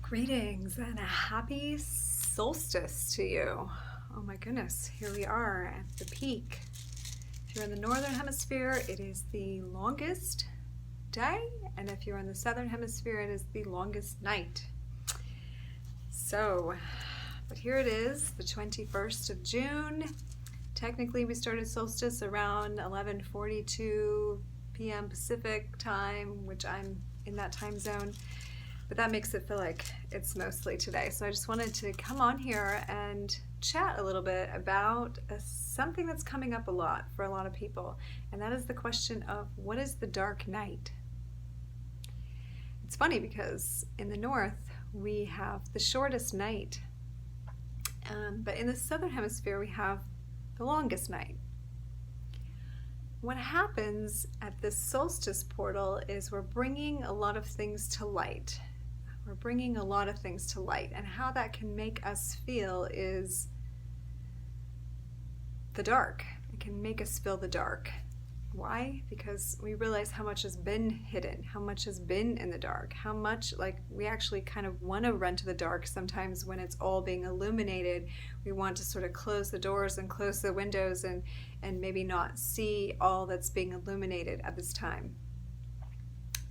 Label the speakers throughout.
Speaker 1: Greetings and a happy solstice to you. Oh my goodness, here we are at the peak. If you're in the northern hemisphere, it is the longest day, and if you're in the southern hemisphere, it is the longest night. But here it is, the 21st of June. Technically, we started solstice around 11:42 p.m. Pacific time, which I'm in that time zone. But that makes it feel like it's mostly today. So I just wanted to come on here and chat a little bit about something that's coming up a lot for a lot of people. And that is the question of, what is the dark night? It's funny because in the north, we have the shortest night. But in the southern hemisphere, we have the longest night. What happens at this solstice portal is we're bringing a lot of things to light. We're bringing a lot of things to light, and how that can make us feel is the dark. It can make us feel the dark. Why? Because we realize how much has been hidden, how much has been in the dark, how much we actually kind of want to run to the dark sometimes when it's all being illuminated. We want to sort of close the doors and close the windows and maybe not see all that's being illuminated at this time.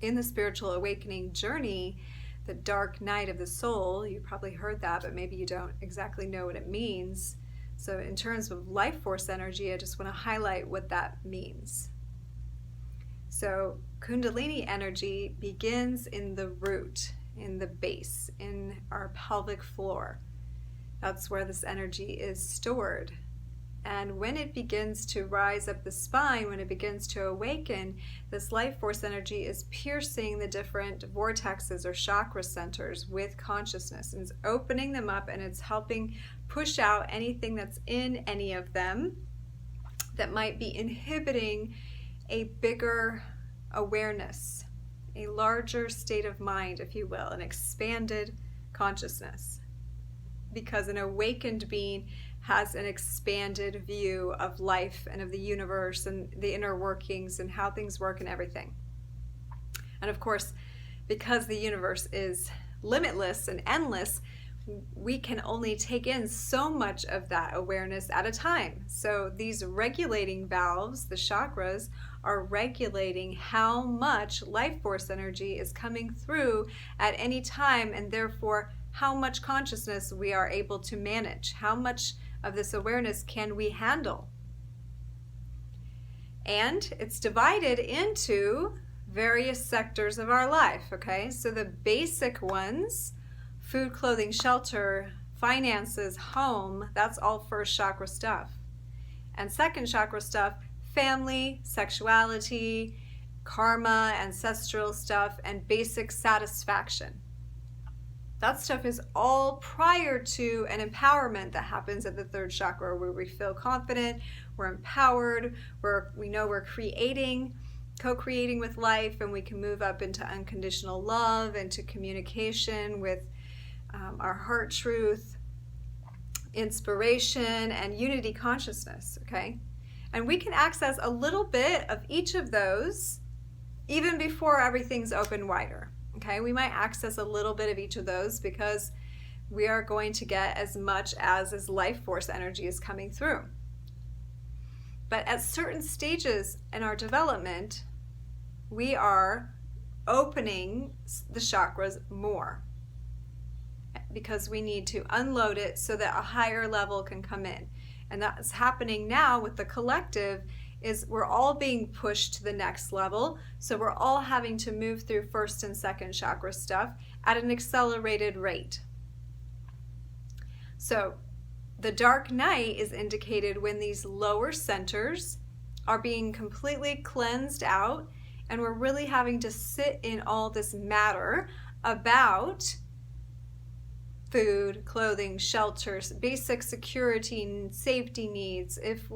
Speaker 1: In the spiritual awakening journey, the dark night of the soul, you probably heard that, but maybe you don't exactly know what it means. So in terms of life force energy, I just want to highlight what that means. So Kundalini energy begins in the root, in the base, in our pelvic floor. That's where this energy is stored. And when it begins to rise up the spine, when it begins to awaken, this life force energy is piercing the different vortexes or chakra centers with consciousness. And it's opening them up, and it's helping push out anything that's in any of them that might be inhibiting a bigger awareness, a larger state of mind, if you will, an expanded consciousness. Because an awakened being has an expanded view of life and of the universe and the inner workings and how things work and everything. And of course, because the universe is limitless and endless, we can only take in so much of that awareness at a time. So these regulating valves, the chakras, are regulating how much life force energy is coming through at any time, and therefore how much consciousness we are able to manage, how much of this awareness can we handle. And it's divided into various sectors of our life, okay? So the basic ones, food, clothing, shelter, finances, home, that's all first chakra stuff. And second chakra stuff, family, sexuality, karma, ancestral stuff, and basic satisfaction. That stuff is all prior to an empowerment that happens at the third chakra, where we feel confident, we're empowered, we know we're creating, co-creating with life, and we can move up into unconditional love, into communication with our heart truth, inspiration, and unity consciousness, okay? And we can access a little bit of each of those even before everything's open wider. Okay, we might access a little bit of each of those because we are going to get as much as life force energy is coming through. But at certain stages in our development, we are opening the chakras more because we need to unload it so that a higher level can come in. And that's happening now with the collective. Is we're all being pushed to the next level. So we're all having to move through first and second chakra stuff at an accelerated rate. So the dark night is indicated when these lower centers are being completely cleansed out, and we're really having to sit in all this matter about food, clothing, shelters, basic security and safety needs, if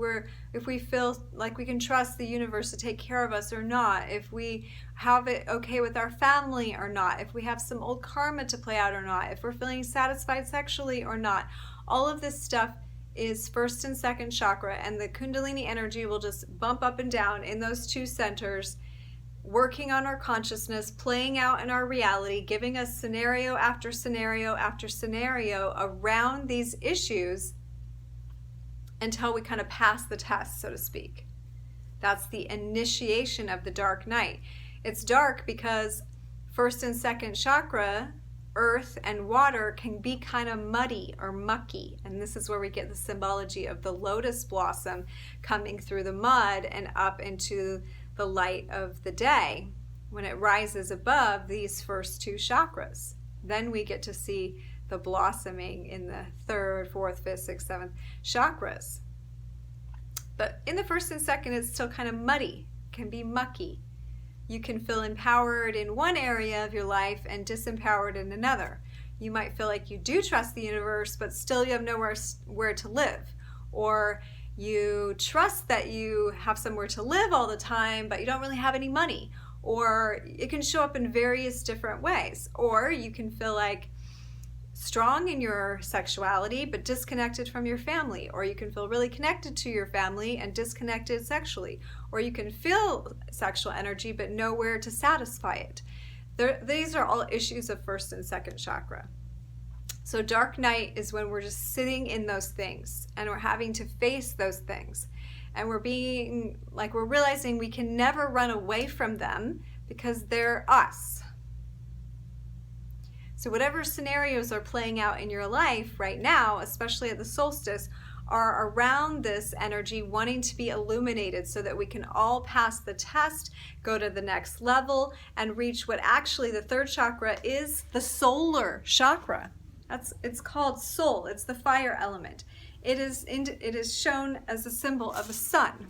Speaker 1: we feel like we can trust the universe to take care of us or not, if we have it okay with our family or not, if we have some old karma to play out or not, if we're feeling satisfied sexually or not. All of this stuff is first and second chakra, and the Kundalini energy will just bump up and down in those two centers working on our consciousness, playing out in our reality, giving us scenario after scenario after scenario around these issues until we kind of pass the test, so to speak. That's the initiation of the dark night. It's dark because first and second chakra, earth and water, can be kind of muddy or mucky. And this is where we get the symbology of the lotus blossom coming through the mud and up into the light of the day when it rises above these first two chakras. Then we get to see the blossoming in the third, fourth, fifth, sixth, seventh chakras. But in the first and second, it's still kind of muddy, can be mucky. You can feel empowered in one area of your life and disempowered in another. You might feel like you do trust the universe, but still you have nowhere where to live. Or you trust that you have somewhere to live all the time, but you don't really have any money. Or it can show up in various different ways. Or you can feel like strong in your sexuality, but disconnected from your family. Or you can feel really connected to your family and disconnected sexually. Or you can feel sexual energy, but nowhere to satisfy it. These are all issues of first and second chakra. So dark night is when we're just sitting in those things and we're having to face those things. And we're realizing we can never run away from them because they're us. So whatever scenarios are playing out in your life right now, especially at the solstice, are around this energy wanting to be illuminated so that we can all pass the test, go to the next level, and reach what actually the third chakra is, the solar chakra. It's called soul. It's the fire element. It is shown as a symbol of a sun.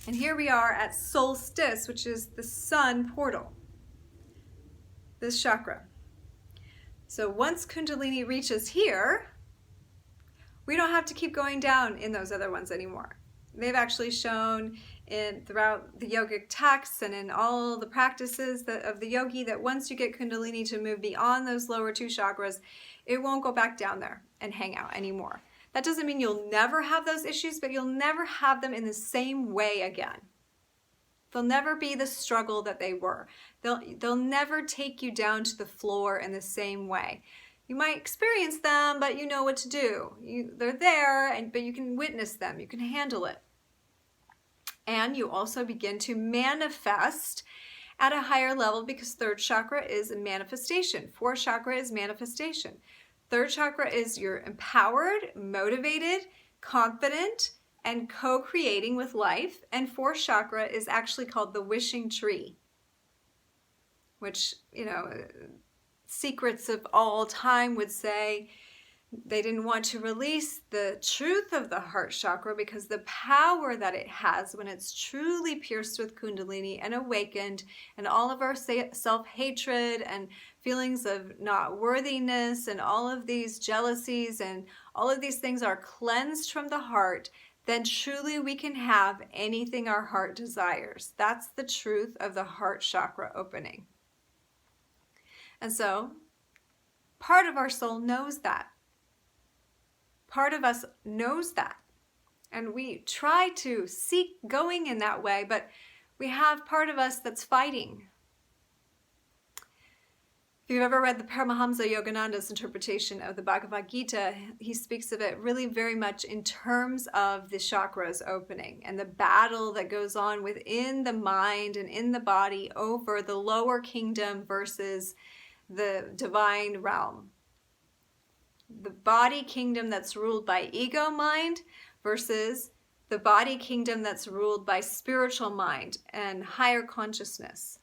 Speaker 1: And here we are at solstice, which is the sun portal, this chakra. So once Kundalini reaches here, we don't have to keep going down in those other ones anymore. They've actually shown throughout the yogic texts and in all the practices of the yogi that once you get Kundalini to move beyond those lower two chakras, it won't go back down there and hang out anymore. That doesn't mean you'll never have those issues, but you'll never have them in the same way again. They'll never be the struggle that they were. They'll never take you down to the floor in the same way. You might experience them, but you know what to do. They're there, but you can witness them. You can handle it. And you also begin to manifest at a higher level because third chakra is a manifestation. Fourth chakra is manifestation. Third chakra is you're empowered, motivated, confident, and co-creating with life. And fourth chakra is actually called the wishing tree, which, secrets of all time would say they didn't want to release the truth of the heart chakra because the power that it has when it's truly pierced with Kundalini and awakened, and all of our self-hatred and feelings of not worthiness and all of these jealousies and all of these things are cleansed from the heart, then truly we can have anything our heart desires. That's the truth of the heart chakra opening. And so, part of our soul knows that. Part of us knows that. And we try to seek going in that way, but we have part of us that's fighting. If you've ever read the Paramahamsa Yogananda's interpretation of the Bhagavad Gita, he speaks of it really very much in terms of the chakras opening and the battle that goes on within the mind and in the body over the lower kingdom versus the divine realm. The body kingdom that's ruled by ego mind versus the body kingdom that's ruled by spiritual mind and higher consciousness.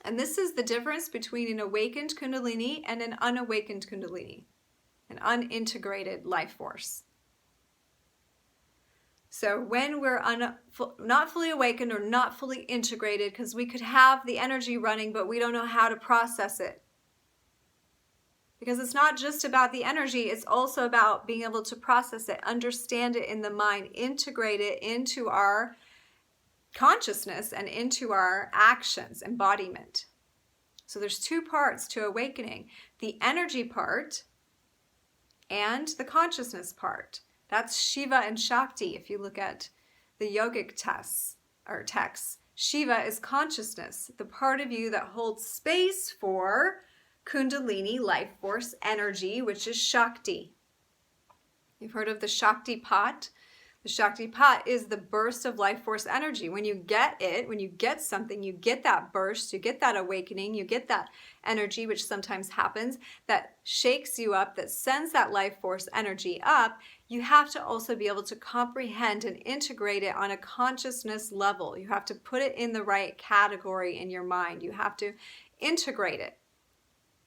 Speaker 1: And this is the difference between an awakened Kundalini and an unawakened Kundalini, an unintegrated life force. So when we're not fully awakened or not fully integrated, because we could have the energy running, but we don't know how to process it. Because it's not just about the energy, it's also about being able to process it, understand it in the mind, integrate it into our consciousness and into our actions, embodiment. So there's two parts to awakening, the energy part and the consciousness part. That's Shiva and Shakti if you look at the yogic texts. Shiva is consciousness, the part of you that holds space for Kundalini, life force energy, which is Shakti. You've heard of the Shakti pot? The Shakti pot is the burst of life force energy. When you get it, when you get something, you get that burst, you get that awakening, you get that energy, which sometimes happens, that shakes you up, that sends that life force energy up. You have to also be able to comprehend and integrate it on a consciousness level. You have to put it in the right category in your mind. You have to integrate it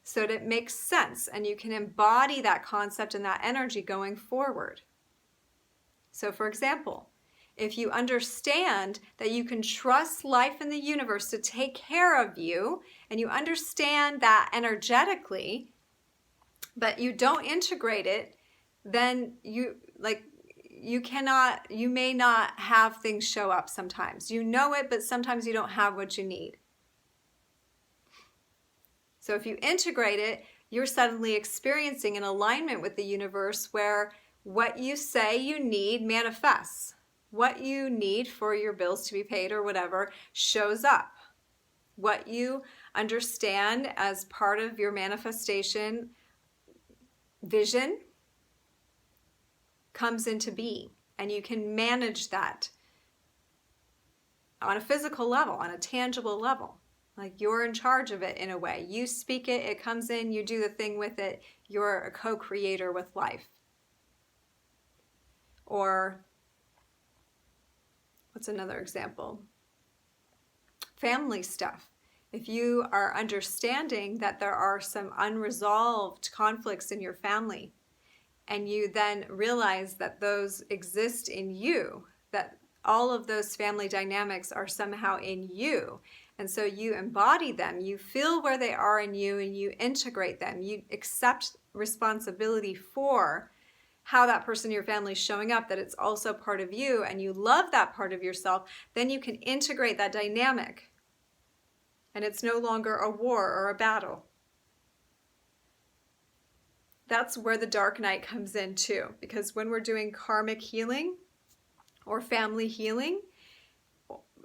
Speaker 1: so that it makes sense and you can embody that concept and that energy going forward. So for example, if you understand that you can trust life in the universe to take care of you, and you understand that energetically, but you don't integrate it, then you may not have things show up sometimes. You know it, but sometimes you don't have what you need. So if you integrate it, you're suddenly experiencing an alignment with the universe where what you say you need manifests. What you need for your bills to be paid or whatever shows up. What you understand as part of your manifestation vision comes into being, and you can manage that on a physical level, on a tangible level. Like you're in charge of it in a way. You speak it, it comes in, you do the thing with it. You're a co-creator with life. Or what's another example? Family stuff. If you are understanding that there are some unresolved conflicts in your family, and you then realize that those exist in you, that all of those family dynamics are somehow in you, and so you embody them, you feel where they are in you, and you integrate them. You accept responsibility for how that person in your family is showing up, that it's also part of you, and you love that part of yourself, then you can integrate that dynamic. And it's no longer a war or a battle. That's where the dark night comes in too, because when we're doing karmic healing or family healing,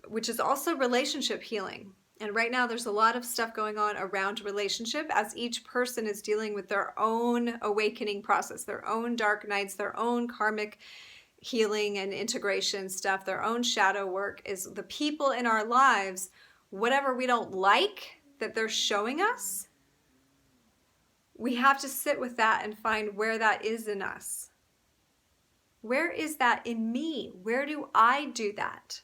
Speaker 1: which is also relationship healing, and right now there's a lot of stuff going on around relationship as each person is dealing with their own awakening process, their own dark nights, their own karmic healing and integration stuff, their own shadow work. Is the people in our lives, whatever we don't like that they're showing us, we have to sit with that and find where that is in us. Where is that in me? Where do I do that?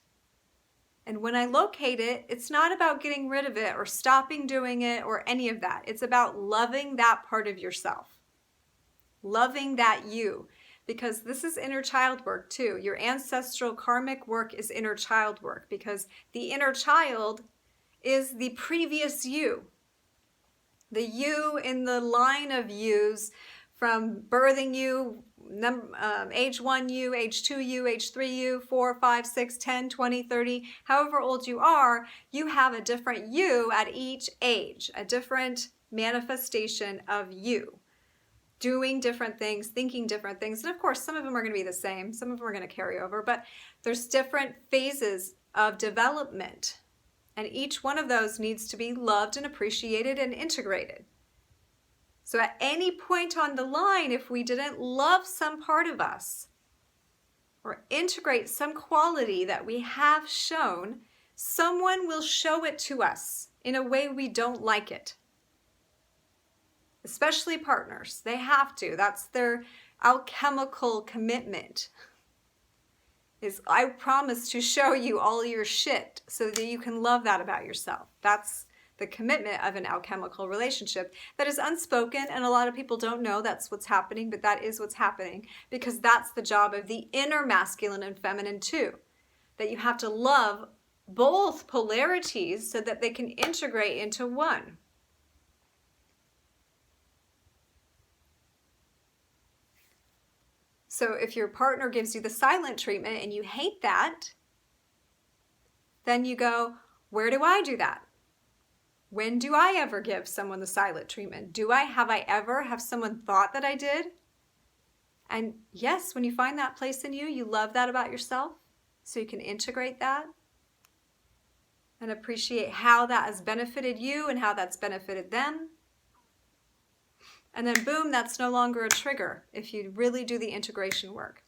Speaker 1: And when I locate it, it's not about getting rid of it or stopping doing it or any of that. It's about loving that part of yourself. Loving that you. Because this is inner child work too. Your ancestral karmic work is inner child work, because the inner child is the previous you. The you in the line of yous from birthing you, age 1 you, age 2 you, age 3 you, 4, 5, 6, 10, 20, 30, however old you are, you have a different you at each age, a different manifestation of you, doing different things, thinking different things. And of course, some of them are going to be the same, some of them are going to carry over, but there's different phases of development. And each one of those needs to be loved and appreciated and integrated. So at any point on the line, if we didn't love some part of us or integrate some quality that we have shown, someone will show it to us in a way we don't like it. Especially partners. They have to. That's their alchemical commitment. Is I promise to show you all your shit so that you can love that about yourself. That's the commitment of an alchemical relationship that is unspoken, and a lot of people don't know that's what's happening, but that is what's happening, because that's the job of the inner masculine and feminine too. That you have to love both polarities so that they can integrate into one. So if your partner gives you the silent treatment and you hate that, then you go, where do I do that? When do I ever give someone the silent treatment? Have I ever someone thought that I did? And yes, when you find that place in you, you love that about yourself, so you can integrate that. and appreciate how that has benefited you and how that's benefited them. And then boom, that's no longer a trigger if you really do the integration work.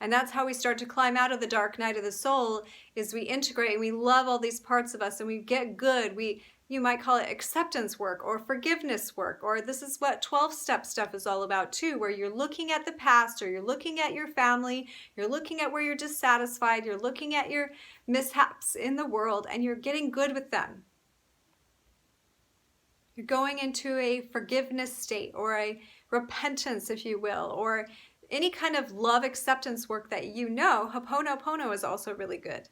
Speaker 1: And that's how we start to climb out of the dark night of the soul, is we integrate and we love all these parts of us and we get good. You might call it acceptance work or forgiveness work, or this is what 12-step stuff is all about too, where you're looking at the past, or you're looking at your family, you're looking at where you're dissatisfied, you're looking at your mishaps in the world, and you're getting good with them. You're going into a forgiveness state or a repentance, if you will, or any kind of love acceptance work that you know. Ho'oponopono is also really good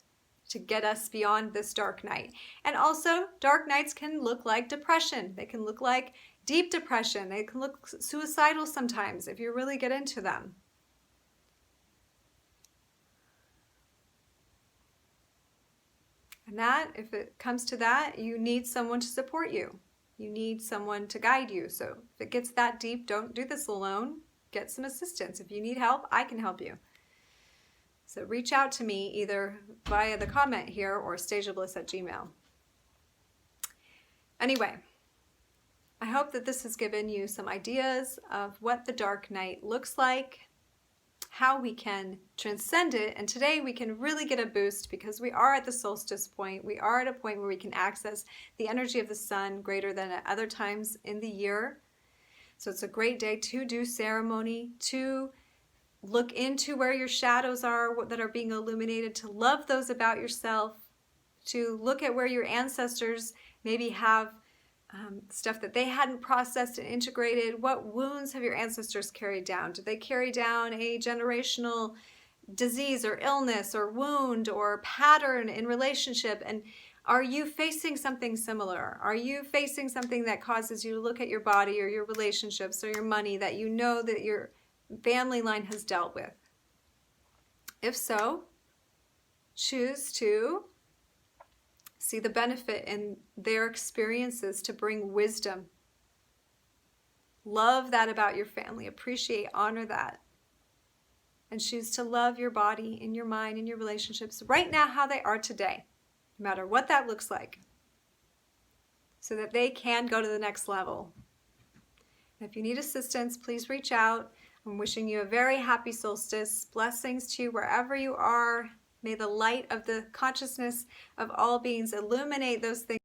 Speaker 1: to get us beyond this dark night. And also, dark nights can look like depression. They can look like deep depression. They can look suicidal sometimes if you really get into them. And that, if it comes to that, you need someone to support you. You need someone to guide you. So if it gets that deep, don't do this alone. Get some assistance. If you need help, I can help you. So reach out to me either via the comment here or stageofbliss@gmail.com. Anyway, I hope that this has given you some ideas of what the dark night looks like, how we can transcend it, and today we can really get a boost because we are at the solstice point. We are at a point where we can access the energy of the sun greater than at other times in the year. So it's a great day to do ceremony, to look into where your shadows are that are being illuminated, to love those about yourself, to look at where your ancestors maybe have stuff that they hadn't processed and integrated. What wounds have your ancestors carried down? Did they carry down a generational disease or illness or wound or pattern in relationship? And are you facing something similar? Are you facing something that causes you to look at your body or your relationships or your money that you know that your family line has dealt with? If so, choose to see the benefit in their experiences to bring wisdom. Love that about your family. Appreciate, honor that. And choose to love your body and your mind and your relationships right now how they are today, no matter what that looks like, so that they can go to the next level. And if you need assistance, please reach out. I'm wishing you a very happy solstice. Blessings to you wherever you are. May the light of the consciousness of all beings illuminate those things